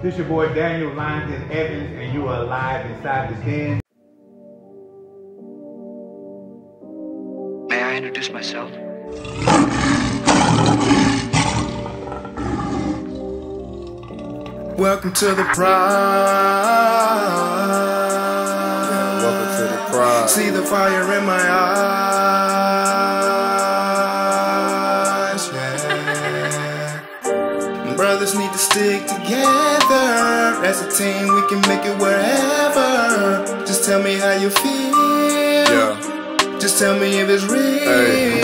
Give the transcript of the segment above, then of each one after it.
This your boy Daniel LionsDen Evans, and you are live inside the den. May I introduce myself? Welcome to the pride. Welcome to the pride. See the fire in my eyes. Yeah. Brothers need to stick together. As a team, we can make it wherever. Just tell me how you feel. Yeah. Just tell me if it's real. Hey.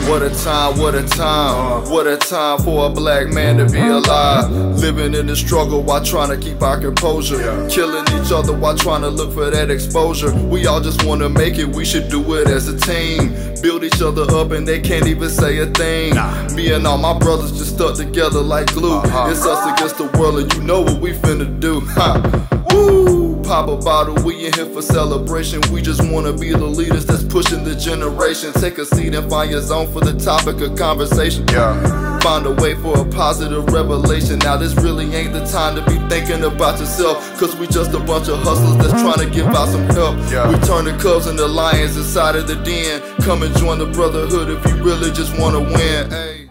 What a time, what a time, what a time for a black man to be alive. Living in the struggle while trying to keep our composure. Killing each other while trying to look for that exposure. We all just want to make it, we should do it as a team. Build each other up and they can't even say a thing. Me and all my brothers just stuck together like glue. It's us against the world and you know what we finna do. Woo! Pop a bottle, we in here for celebration. We just wanna be the leaders that's pushing the generation. Take a seat and find your zone for the topic of conversation. Find a way for a positive revelation. Now this really ain't the time to be thinking about yourself, cause we just a bunch of hustlers that's trying to give out some help. We turn the cubs into lions inside of the den. Come and join the brotherhood if you really just wanna win. Hey.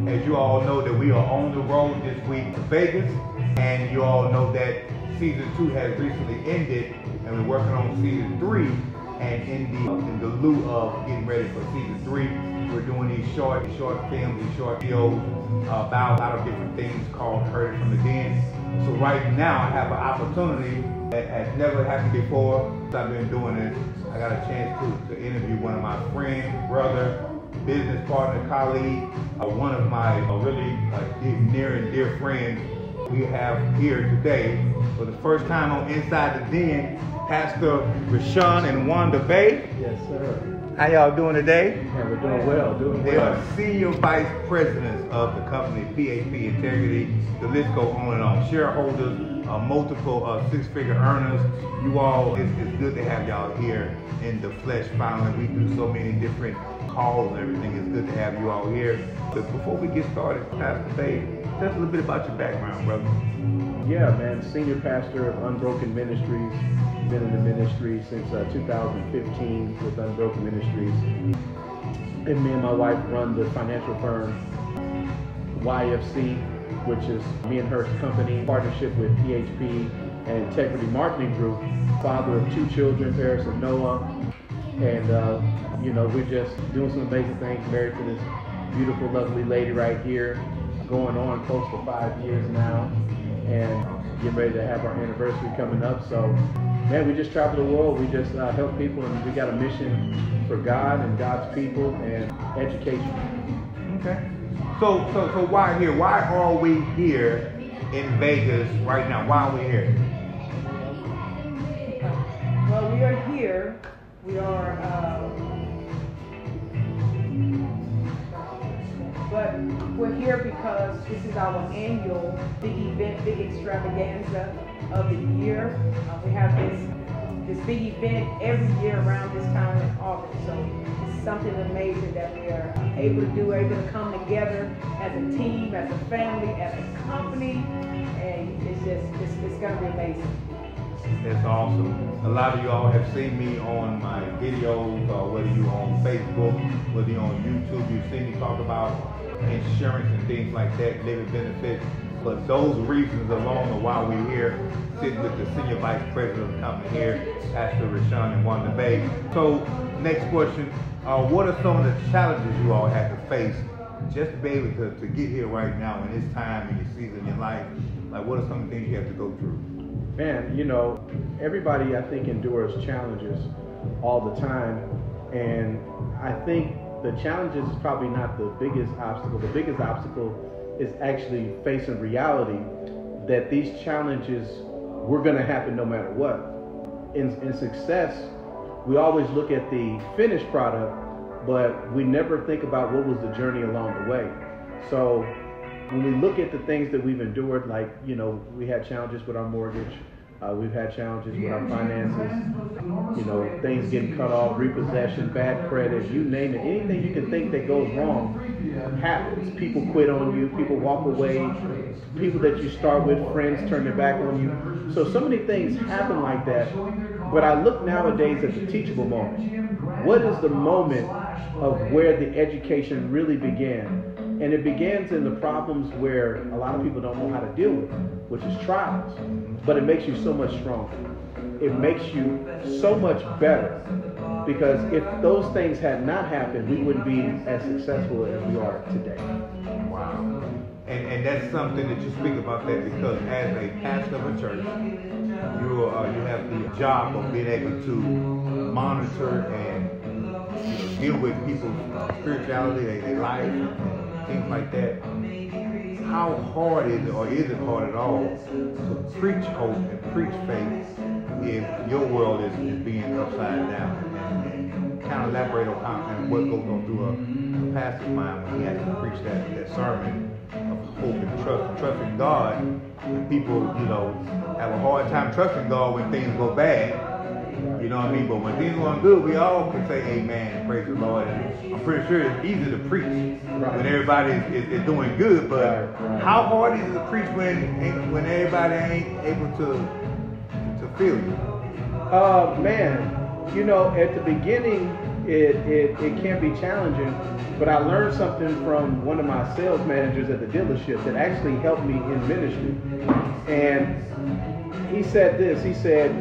As you all know that we are on the road this week to Vegas, and you all know that Season 2 has recently ended, and we're working on Season 3. And in the lieu of getting ready for Season 3, we're doing these short films, these short videos about a lot of different things called Heard It From The Den. So right now I have an opportunity that has never happened before. Since I've been doing this, I got a chance to interview one of my friends, brother, business partner, colleague, one of my really near and dear friends. We have here today, for the first time on Inside the Den, Pastor Rashawn and Wanda Bey. Yes, sir. How y'all doing today? Yeah, we're doing well, They are senior vice presidents of the company, PHP Integrity. The list goes on and on. Shareholders, multiple six-figure earners. You all, it's good to have y'all here in the flesh finally. We do so many different calls and everything. It's good to have you all here. But before we get started, Pastor Bey, tell us a little bit about your background, brother. Yeah, man, senior pastor of Unbroken Ministries. Been in the ministry since 2015 with Unbroken Ministries. And me and my wife run the financial firm YFC, which is me and her company, partnership with PHP and Integrity Marketing Group. Father of 2 children, Paris and Noah. And, you know, we're just doing some amazing things, married to this beautiful, lovely lady right here, going on close to 5 years now, and getting ready to have our anniversary coming up. So, man, we just travel the world. We just help people, and we got a mission for God and God's people and education. Okay. So why here? Why are we here in Vegas right now? Why are we here? Well, we are here. We are, but we're here because this is our annual big event, big extravaganza of the year. We have this big event every year around this time in August. So it's something amazing that we are able to do, able to come together as a team, as a family, as a company, and it's going to be amazing. That's awesome. A lot of you all have seen me on my videos, whether you're on Facebook, whether you're on YouTube, you've seen me talk about insurance and things like that, living benefits. But those reasons alone are why we're here, sitting with the senior vice president of the company here, Pastor Rashawn and Wanda Bey. So, next question, what are some of the challenges you all had to face just to be able to get here right now in this time in your season in your life? Like, what are some of the things you have to go through? Man, you know, everybody I think endures challenges all the time, and I think the challenges is probably not the biggest obstacle. The biggest obstacle is actually facing reality that these challenges were going to happen no matter what. In success, we always look at the finished product, but we never think about what was the journey along the way. So when we look at the things that we've endured, like, you know, we had challenges with our mortgage, We've had challenges with our finances, you know, things getting cut off, repossession, bad credit, you name it. Anything you can think that goes wrong happens. People quit on you, people walk away, people that you start with, friends turn their back on you. So many things happen like that. But I look nowadays at the teachable moment. What is the moment of where the education really began? And it begins in the problems where a lot of people don't know how to deal with, which is trials. But it makes you so much stronger. It makes you so much better. Because if those things had not happened, we wouldn't be as successful as we are today. Wow. And that's something that you speak about that, because as a pastor of a church, you have the job of being able to monitor and deal with people's spirituality, their life, and things like that. How hard is it, or is it hard at all, to preach hope and preach faith if your world is being upside down? And kind of elaborate on what goes on through a pastor's mind when he has to preach that sermon of hope and trusting God. And people, you know, have a hard time trusting God when things go bad. You know what I mean? But when things are going good, we all can say amen and praise the Lord. And I'm pretty sure it's easy to preach when everybody is doing good. But how hard is it to preach when everybody ain't able to feel you? Man, you know, at the beginning, it can be challenging. But I learned something from one of my sales managers at the dealership that actually helped me in ministry. And he said this, he said,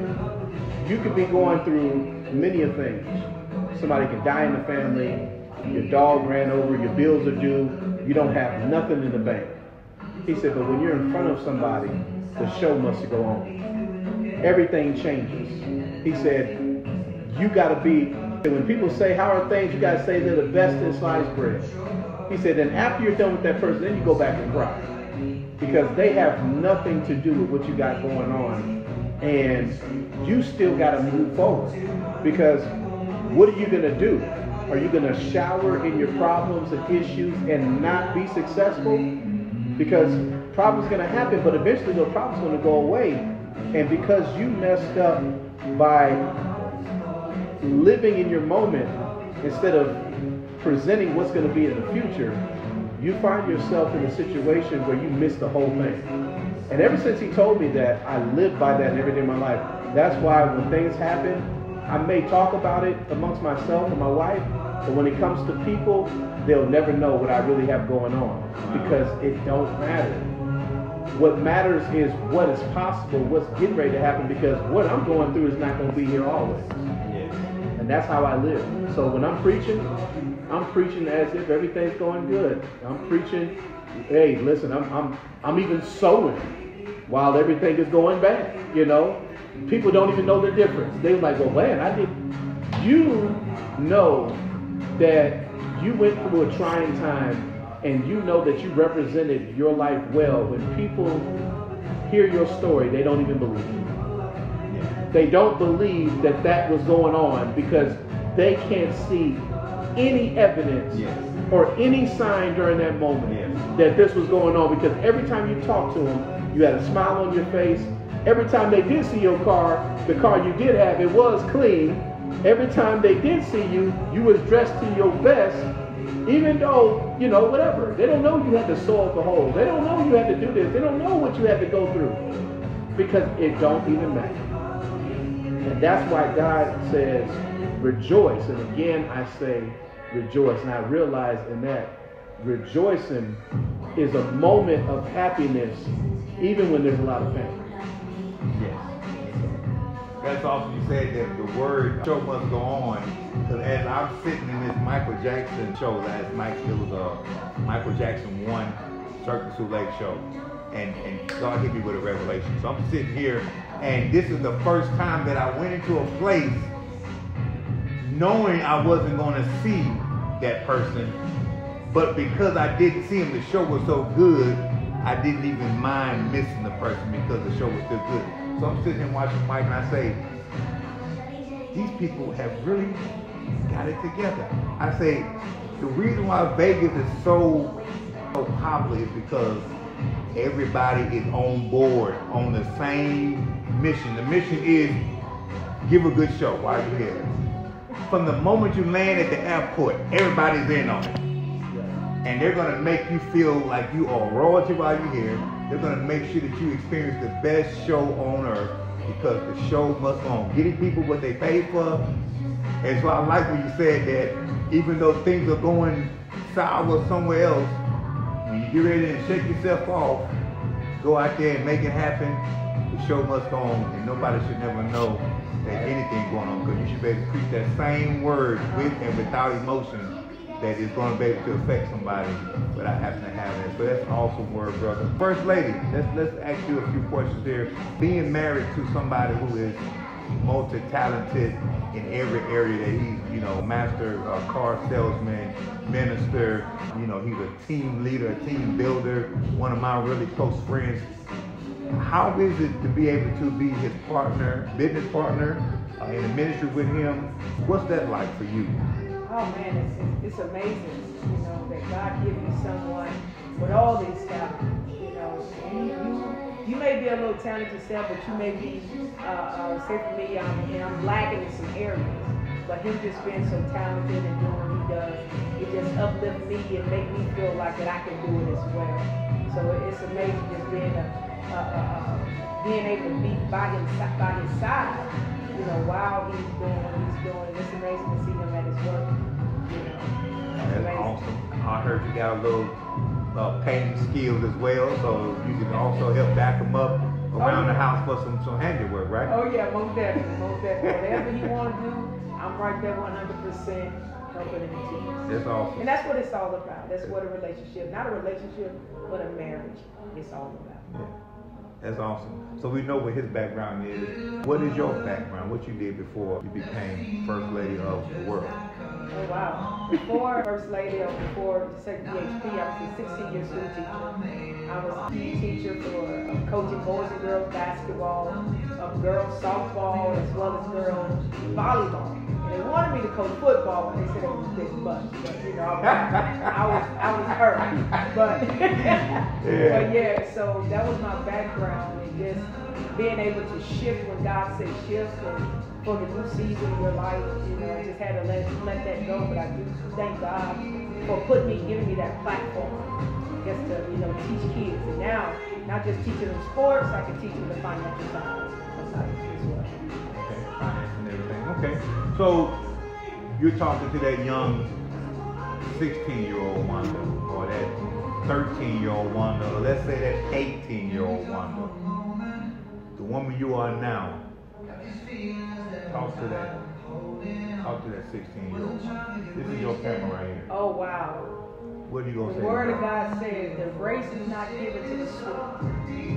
you could be going through many of things. Somebody can die in the family, your dog ran over, your bills are due, you don't have nothing in the bank. He said, but when you're in front of somebody, the show must go on. Everything changes. He said, you gotta be, when people say, how are things, you gotta say they're the best in sliced bread. He said, then after you're done with that person, then you go back and cry. Because they have nothing to do with what you got going on. And you still got to move forward, because what are you going to do? Are you going to shower in your problems and issues and not be successful? Because problems are going to happen, but eventually those problems are going to go away. And because you messed up by living in your moment instead of presenting what's going to be in the future, you find yourself in a situation where you miss the whole thing. And ever since he told me that, I live by that every day of my life. That's why when things happen, I may talk about it amongst myself and my wife, but when it comes to people, they'll never know what I really have going on, because it don't matter. What matters is what is possible, what's getting ready to happen, because what I'm going through is not going to be here always. And that's how I live. So when I'm preaching as if everything's going good. I'm preaching, hey, listen, I'm even sowing while everything is going bad, you know. People don't even know the difference. They're like, well, man, you know that you went through a trying time, and you know that you represented your life well. When people hear your story, they don't even believe it. They don't believe that was going on, because they can't see any evidence or any sign during that moment that this was going on. Because every time you talk to them, you had a smile on your face. Every time they did see your car, the car you did have, it was clean. Every time they did see you, you was dressed to your best, even though, you know, whatever. They don't know you had to sew up a hole. They don't know you had to do this. They don't know what you had to go through, because it don't even matter. And that's why God says, rejoice. And again, I say rejoice. And I realize in that rejoicing is a moment of happiness, even when there's a lot of pain. Yes. That's awesome. You said that the word show must go on. Because as I'm sitting in this Michael Jackson show last night, it was a Michael Jackson 1 Cirque du Soleil show. And God hit me with a revelation. So I'm sitting here, and this is the first time that I went into a place knowing I wasn't going to see that person. But because I didn't see him, the show was so good, I didn't even mind missing the person because the show was still good. So I'm sitting here watching Mike, and I say, these people have really got it together. I say, the reason why Vegas is so popular is because everybody is on board, on the same mission. The mission is give a good show while you're here. From the moment you land at the airport, everybody's in on it. And they're gonna make you feel like you are royalty while you're here. They're gonna make sure that you experience the best show on earth, because the show must go on. Getting people what they pay for. And so I like when you said that even though things are going sour somewhere else, when you get ready to shake yourself off, go out there and make it happen, the show must go on, and nobody should never know that anything going on, because you should be able to preach that same word with and without emotion that is going to be able to affect somebody without having to have it. So that's an awesome word, brother. First Lady, let's ask you a few questions here. Being married to somebody who is multi-talented in every area that he's, master, car salesman, minister, he's a team leader, a team builder, one of my really close friends. How is it to be able to be his partner, business partner, in the ministry with him? What's that like for you? Oh man, it's amazing, that God gives you someone with all these talents, You may be a little talented yourself, but you may be, say for me, I'm lacking in some areas. But him just being so talented and doing what he does, it just uplifts me and make me feel like that I can do it as well. So it's amazing just being able to be by his side, while he's doing what he's doing. It's amazing to see him at his work. That's awesome. I heard you got a little painting skills as well, so you can also help back him up around the house for some handiwork, right? Oh yeah, most definitely. Whatever he want to do, I'm right there 100% helping him teach. That's awesome. And that's what it's all about. That's what a relationship, not a relationship, but a marriage is all about. Yeah. That's awesome. So we know what his background is. What is your background? What you did before you became First Lady of the world? Oh wow. Before First Lady, or before PHP, I was a 16-year school teacher. I was a PE teacher for coaching boys and girls basketball, girls softball, as well as girls volleyball. And they wanted me to coach football, but they said it was a bit much. But I was hurt. But yeah, so that was my background, and just being able to shift when God says shift, and for the new season of your life, I just had to let that go. But I do thank God for giving me that platform, just to teach kids, and now not just teaching them sports, I can teach them the financial side as well. Okay, finance and everything. Okay, so you're talking to that young 16-year-old Wanda, or that 13-year-old Wanda, or let's say that 18-year-old Wanda, the woman you are now. Talk to that 16-year-old. This is your camera right here. Oh wow. What are you gonna say? The word of God says the race is not given to the swift,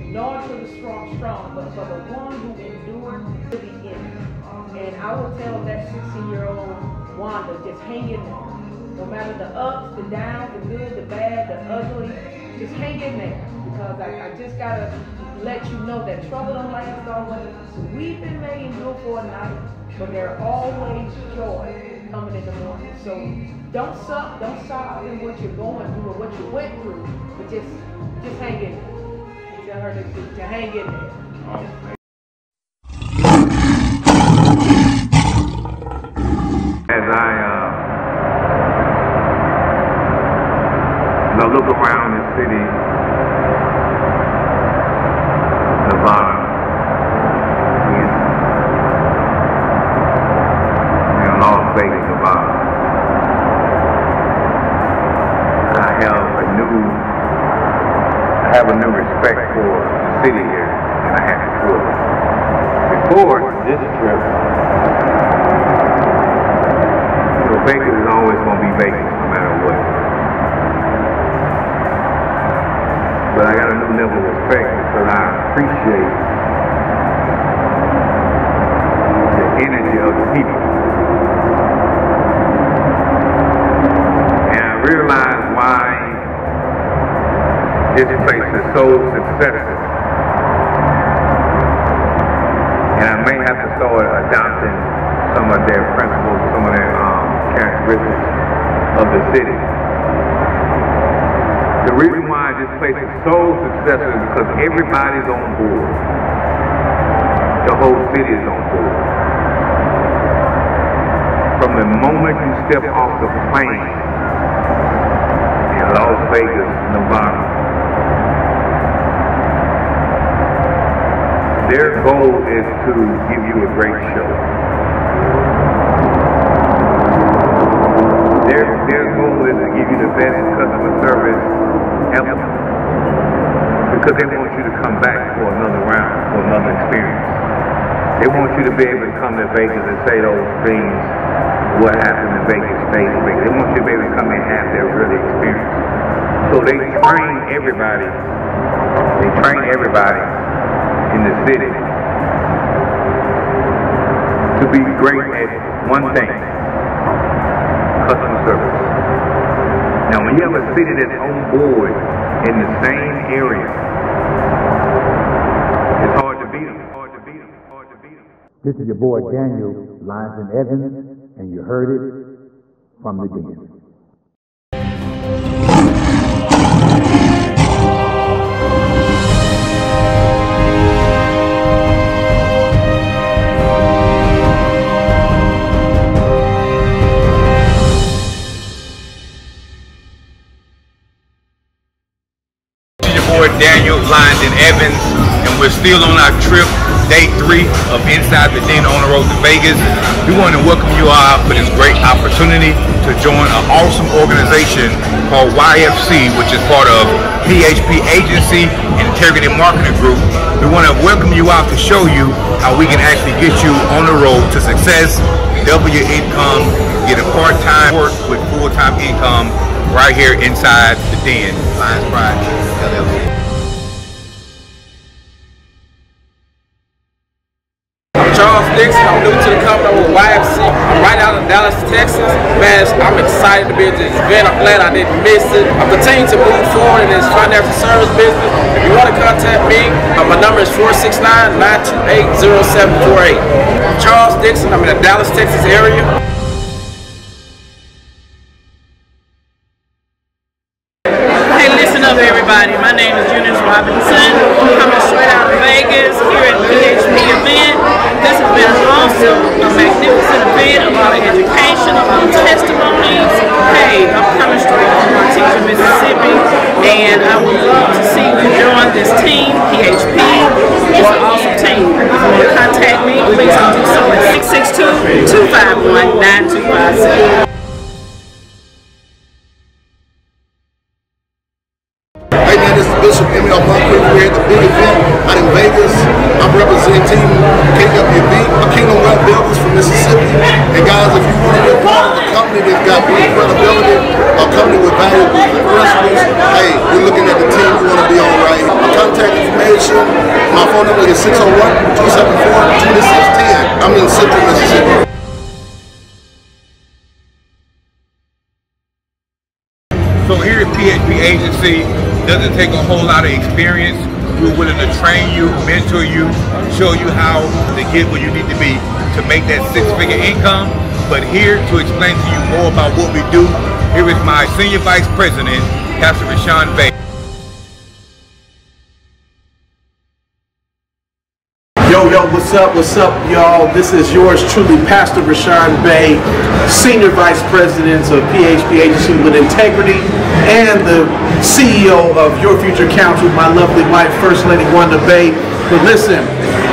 nor to the strong, but for the one who endures to the end. And I will tell that 16-year-old Wanda, just hang in there. No matter the ups, the downs, the good, the bad, the ugly, just hang in there. Because I just gotta let you know that trouble don't last always. Weeping may endure for a night, but there's always joy coming in the morning. So don't stop in what you're going through or what you went through, but just hang in there. Tell her to hang in there. As I look around the city, Nevada, in Las Vegas, Nevada, I have a new respect for the city here than I had before. Before this trip, Vegas is always going to be Vegas, no matter what. But I got a new level of respect because I appreciate the energy of the people. And I realize why this place is so successful. And I may have to start adopting some of their principles, some of their characteristics of the city. The reason why this place place is so successful is because everybody's on board. The whole city is on board. From the moment you step off the plane in Las Vegas, Nevada, their goal is to give you a great show. Their goal is to give you the best customer service ever. Because they want you to come back for another round, for another experience. They want you to be able to come to Vegas and say those things, what happened in Vegas, stays in Vegas. They want you to be able to come and have their really experience. So they train everybody. They train everybody in the city to be great at one thing: customer service. Now, when you have a city that's on board in the same area, it's hard to beat them. This is your boy Daniel, LionsDen Evans, and you heard it from the Den. Daniel, LionsDen Evans, and we're still on our trip, day 3 of Inside the Den on the road to Vegas. We want to welcome you all for this great opportunity to join an awesome organization called YFC, which is part of PHP Agency and Integrity Marketing Group. We want to welcome you out to show you how we can actually get you on the road to success, double your income, get a part-time work with full-time income right here inside the Den, Lions Pride LLC. Charles Dixon, I'm new to the company. I'm with YFC. I'm right out of Dallas, Texas. Man, I'm excited to be at this event. I'm glad I didn't miss it. I'm continuing to move forward in this financial service business. If you want to contact me, my number is 469-928-0748. Charles Dixon, I'm in the Dallas, Texas area. Hey, listen up everybody. My name is Eunice Robinson. I'm coming straight out of Vegas here at the PHP event. This has been awesome, a magnificent event, a lot of education, a lot of testimonies. Hey, I'm coming straight from Montego, Mississippi, and I would love to see you join this team, PHP. It's an awesome team. If you want to contact me, please do so at 662-251-9256. Hey man, this is Bishop Emmy of Montgomery. We're at the big event out in Vegas. I'm representing KWB, a Kingdom Web Builders from Mississippi. And guys, if you want to be a part of a company that's got great credibility, a company with valuable principles, hey, you're looking at the team you want to be on right here. My contact information, my phone number is 601-274-2610. I'm in Central Mississippi. So here at PHP Agency, doesn't take a whole lot of experience. We're willing to train you, mentor you, show you how to get where you need to be to make that 6-figure income. But here to explain to you more about what we do, here is my Senior Vice President, Pastor Rashawn Bey. Yo, what's up, y'all? This is yours truly, Pastor Rashawn Bey, Senior Vice President of PHP Agency with Integrity, and the CEO of Your Future Council, my lovely wife, First Lady Wanda Bey. But listen,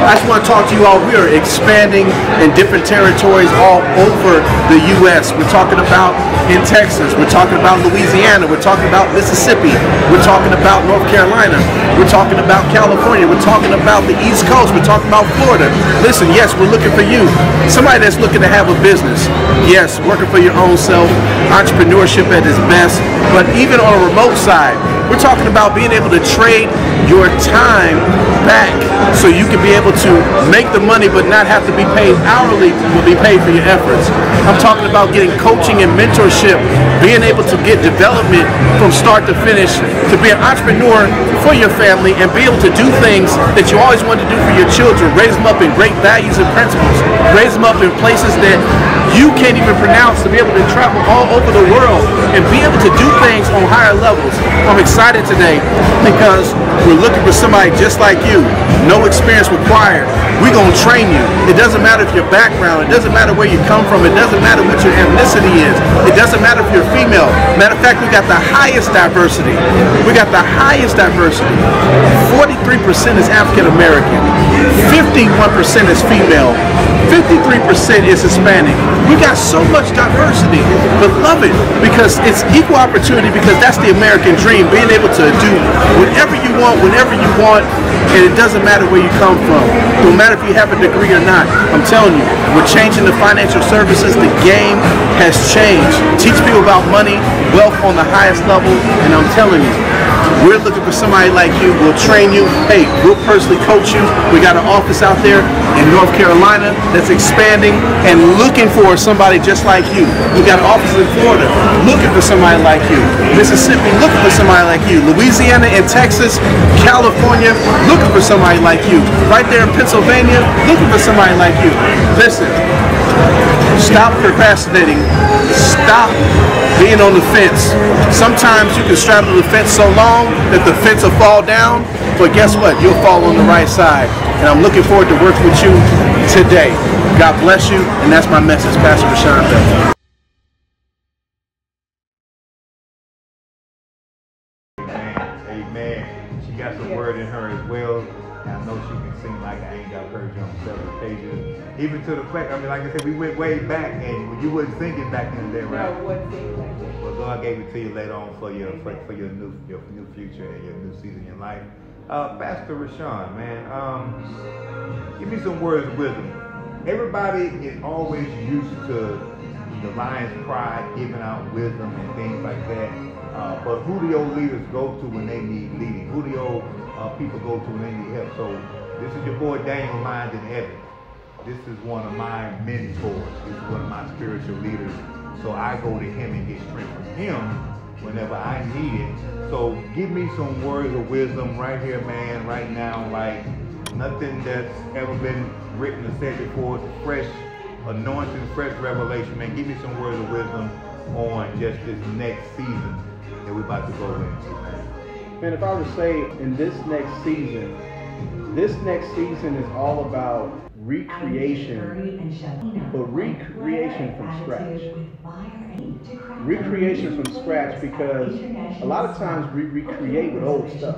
I just want to talk to you all. We are expanding in different territories all over the U.S. We're talking about in Texas. We're talking about Louisiana. We're talking about Mississippi. We're talking about North Carolina. We're talking about California. We're talking about the East Coast. We're talking about Florida. Listen, yes, we're looking for you. Somebody that's looking to have a business. Yes, working for your own self, entrepreneurship at its best. But even on a remote side, we're talking about being able to trade your time back so so you can be able to make the money but not have to be paid hourly, will be paid for your efforts. I'm talking about getting coaching and mentorship, being able to get development from start to finish, to be an entrepreneur for your family and be able to do things that you always wanted to do for your children, raise them up in great values and principles, raise them up in places that you can't even pronounce, to be able to travel all over the world and be able to do things on higher levels. I'm excited today because we're looking for somebody just like you, no experience required. We're going to train you. It doesn't matter if your background, it doesn't matter where you come from, it doesn't matter what your ethnicity is, it doesn't matter if you're female. Matter of fact, we got the highest diversity. We got the highest diversity. 43% is African American, 51% is female, 53% is Hispanic. We got so much diversity, but love it because it's equal opportunity, because that's the American dream, being able to do whatever you want, whenever you want, and it doesn't matter where you come from. No matter if you have a degree or not. I'm telling you, we're changing the financial services. The game has changed. Teach people about money, wealth on the highest level, and I'm telling you, we're looking for somebody like you. We'll train you. Hey, we'll personally coach you. We got an office out there in North Carolina that's expanding and looking for somebody just like you. We got an office in Florida looking for somebody like you. Mississippi looking for somebody like you. Louisiana and Texas, California looking for somebody like you. Right there in Pennsylvania looking for somebody like you. Listen, stop procrastinating. Stop being on the fence. Sometimes you can straddle the fence so long that the fence will fall down, but guess what? You'll fall on the right side. And I'm looking forward to working with you today. God bless you, and that's my message, Pastor Rashawn Bey. Amen. She got some word in her as well. And I know she can sing like I ain't got heard you on several occasions. Even to the fact, I mean, like I said, we went way back, and you wasn't singing back in the day, right? No, wasn't singing back then. Well, God gave it to you later on for your new future and your new season in your life. Pastor Rashawn, man, give me some words of wisdom. Everybody is always used to the lion's pride, giving out wisdom and things like that. But who do your leaders go to when they need leading? Who do your people go to when they need help? So this is your boy Daniel LionsDen Evans. This is one of my mentors. This is one of my spiritual leaders. So I go to him and get strength from him whenever I need it. So give me some words of wisdom right here, man, right now, like nothing that's ever been written or said before. It's fresh anointing, fresh revelation, man. Give me some words of wisdom on just this next season that we're about to go into, man. Man, if I were to say in this next season is all about recreation, but recreation from scratch. Recreation from scratch, because a lot of times we recreate with old stuff.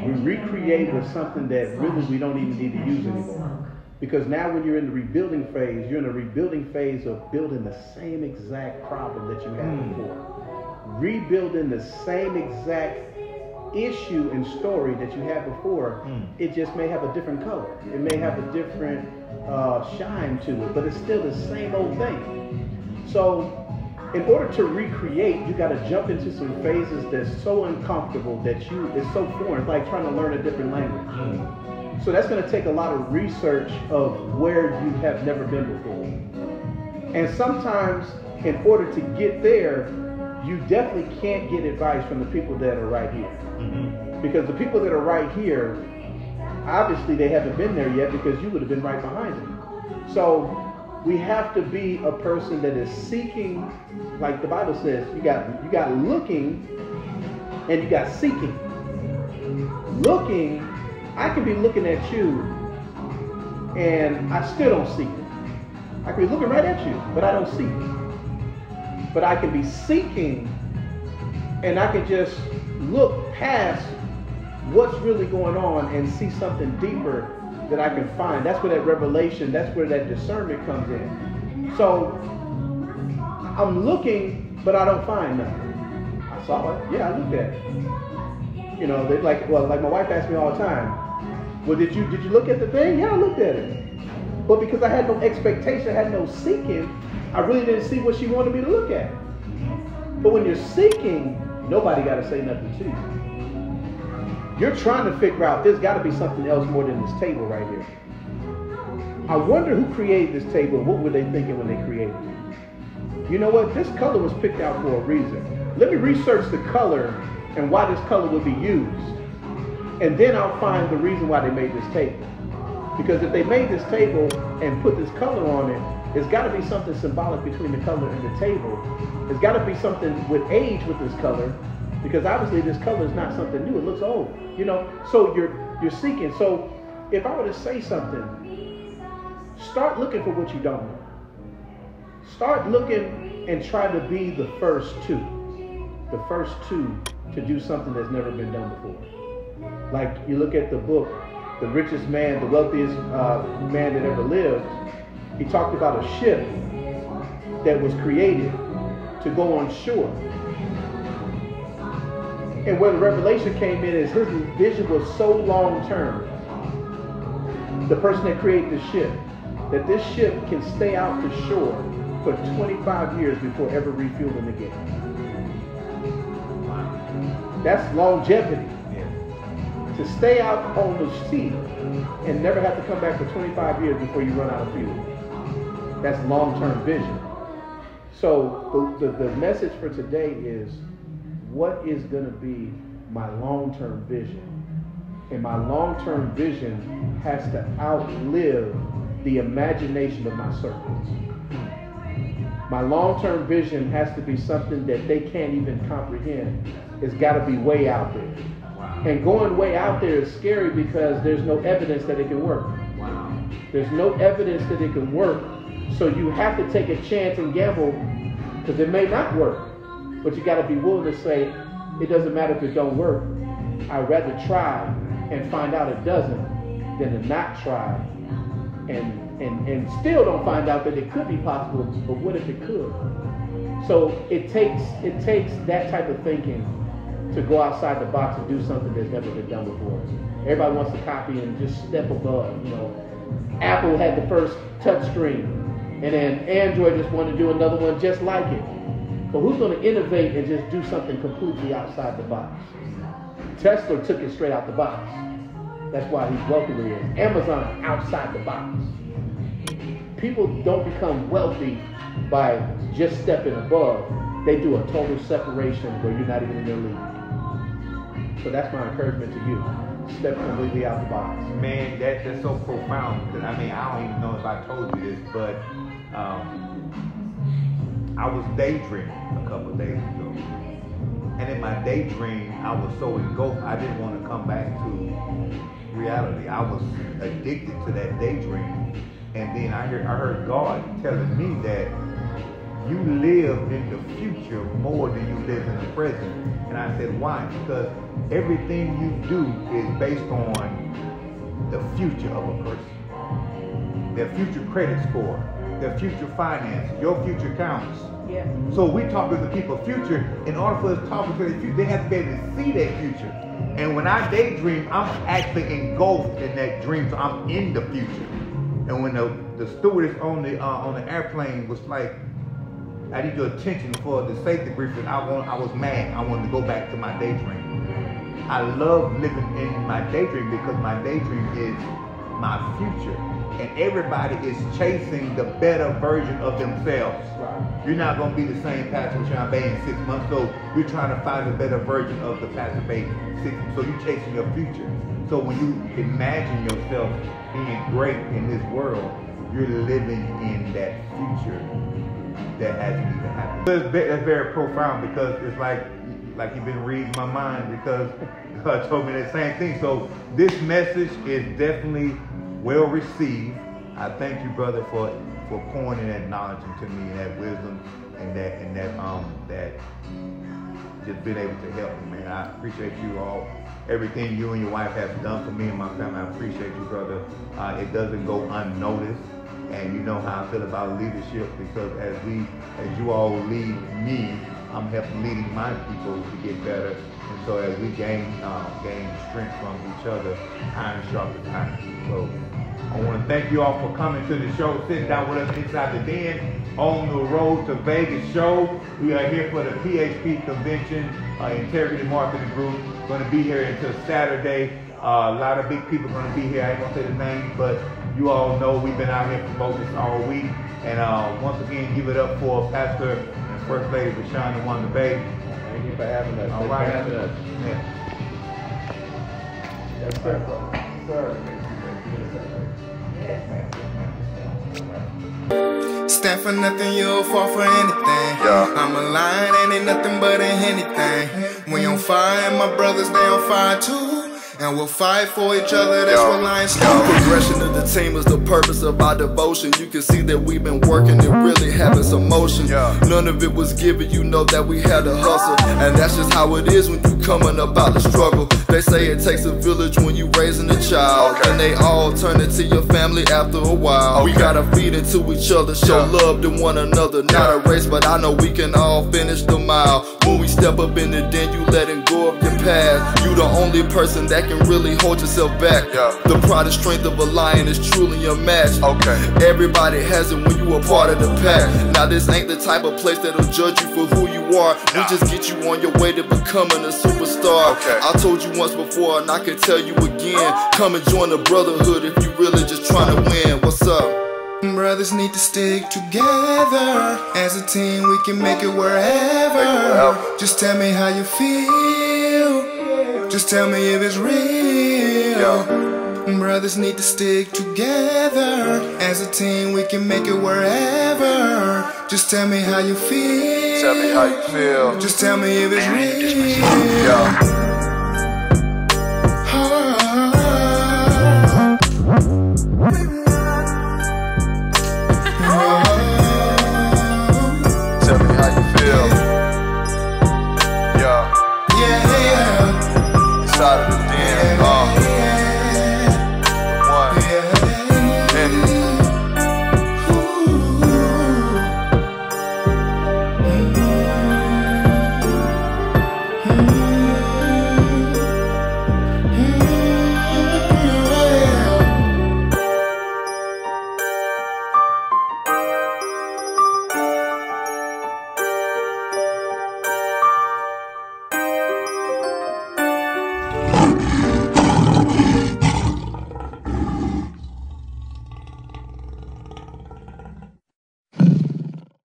We recreate with something that really we don't even need to use anymore. Because now when you're in the rebuilding phase, you're in a rebuilding phase of building the same exact problem that you had before. Rebuilding the same exact issue and story that you had before. It just may have a different color. It may have a different shine to it, but it's still the same old thing. So in order to recreate, you got to jump into some phases that's so uncomfortable that it's so foreign. It's like trying to learn a different language. So that's going to take a lot of research of where you have never been before. And sometimes in order to get there, you definitely can't get advice from the people that are right here. Because the people that are right here, obviously they haven't been there yet, because you would have been right behind them. So we have to be a person that is seeking, like the Bible says, you got looking and you got seeking. Looking, I can be looking at you and I still don't see it. I can be looking right at you, but I don't see it. But I can be seeking and I can just look past what's really going on and see something deeper that I can find. That's where that revelation, that's where that discernment comes in. So I'm looking, but I don't find nothing. I saw it. Yeah, I looked at it. You know, like my wife asks me all the time, well, did you look at the thing? Yeah, I looked at it. But because I had no expectation, I had no seeking, I really didn't see what she wanted me to look at. But when you're seeking, nobody got to say nothing to you. you're trying to figure out there's got to be something else more than this table right here. I wonder who created this table. What were they thinking when they created it? You know what? This color was picked out for a reason. Let me research the color and why this color would be used. And then I'll find the reason why they made this table. Because if they made this table and put this color on it, there's got to be something symbolic between the color and the table. There's got to be something with age with this color, because obviously this color is not something new. It looks old, you know. So you're seeking. So if I were to say something, start looking for what you don't know. Start looking and try to be the first two to do something that's never been done before. Like you look at the book, The Richest Man, the Wealthiest Man that ever lived. He talked about a ship that was created to go on shore. And where the revelation came in is his vision was so long term, the person that created the ship, that this ship can stay out to shore for 25 years before ever refueling again. That's longevity. To stay out on the sea and never have to come back for 25 years before you run out of fuel. That's long-term vision. So the message for today is, what is going to be my long-term vision? And my long-term vision has to outlive the imagination of my circles. My long-term vision has to be something that they can't even comprehend. It's got to be way out there. And going way out there is scary because there's no evidence that it can work. There's no evidence that it can work. So you have to take a chance and gamble, because it may not work. But you got to be willing to say, it doesn't matter if it don't work. I'd rather try and find out it doesn't than to not try and still don't find out that it could be possible, but what if it could? So it takes that type of thinking to go outside the box and do something that's never been done before. Everybody wants to copy and just step above. You know, Apple had the first touch screen, and then Android just wanted to do another one just like it. But who's going to innovate and just do something completely outside the box? Tesla took it straight out the box. That's why he's wealthy where he is. Amazon, outside the box. People don't become wealthy by just stepping above. They do a total separation where you're not even in their league. So that's my encouragement to you. Step completely out the box. Man, that's so profound, because I mean, I don't even know if I told you this, but I was daydreaming a couple of days ago. And in my daydream, I was so engulfed, I didn't want to come back to reality. I was addicted to that daydream. And then I heard God telling me that you live in the future more than you live in the present. And I said, why? Because everything you do is based on the future of a person. Their future credit score, their future finances, your future counts. Yes. So we talk to the people future. In order for us to talk to their future, they have to be able to see that future. And when I daydream, I'm actually engulfed in that dream, so I'm in the future. And when the stewardess on the airplane was like, I need your attention for the safety briefing, I was mad. I wanted to go back to my daydream. I love living in my daydream because my daydream is my future. And everybody is chasing the better version of themselves. You're not going to be the same Pastor Rashawn Bey in 6 months, so you're trying to find a better version of the Pastor Bey 6 months. So you're chasing your future. So when you imagine yourself being great in this world, you're living in that future that hasn't even happened. That's very profound, because it's like you've been reading my mind, because God told me that same thing. So this message is definitely well received. I thank you, brother, for pouring in that knowledge into me, and that wisdom, and that just being able to help me, man. I appreciate you all. Everything you and your wife have done for me and my family, I appreciate you, brother. It doesn't go unnoticed, and you know how I feel about leadership, because as you all lead me, I'm helping leading my people to get better. And so as we gain strength from each other, iron sharpens iron. So I want to thank you all for coming to the show, sitting down with us inside the Den on the road to Vegas show. We are here for the PHP convention, Integrity Marketing Group. Going to be here until Saturday. A lot of big people are going to be here. I ain't going to say the names, but you all know we've been out here promoting this all week. And once again, give it up for Pastor and First Lady Wanda Bey. Thank you for having us. All right. Having us. Yeah. Yes, sir. Sir. Stand for nothing, you'll fall for anything. I'm a lion and ain't nothing but a anything. We on fire and my brothers, they on fire too. And we'll fight for each other, that's what Lions do. Progression of the team is the purpose of our devotion. You can see that we've been working and really having some motion. None of it was given, you know that we had to hustle. And that's just how it is when you coming about the struggle. They say it takes a village when you raising a child. And they all turn into your family after a while. We gotta feed into each other, show love to one another. Not a race, but I know we can all finish the mile. When we step up in the den, you letting go of your past. You the only person that can really hold yourself back. The pride and strength of a lion is truly a match. Everybody has it when you a part of the pack. Now this ain't the type of place that'll judge you for who you are. We just get you on your way to becoming a superstar. I told you once before and I can tell you again. Come and join the brotherhood if you really just trying to win. What's up? Brothers need to stick together. As a team we can make it wherever. Just tell me how you feel. Just tell me if it's real. Brothers need to stick together. As a team we can make it wherever. Just tell me how you feel. Tell me how you feel. Just tell me if it's real. Tell me how you feel. Side of the den.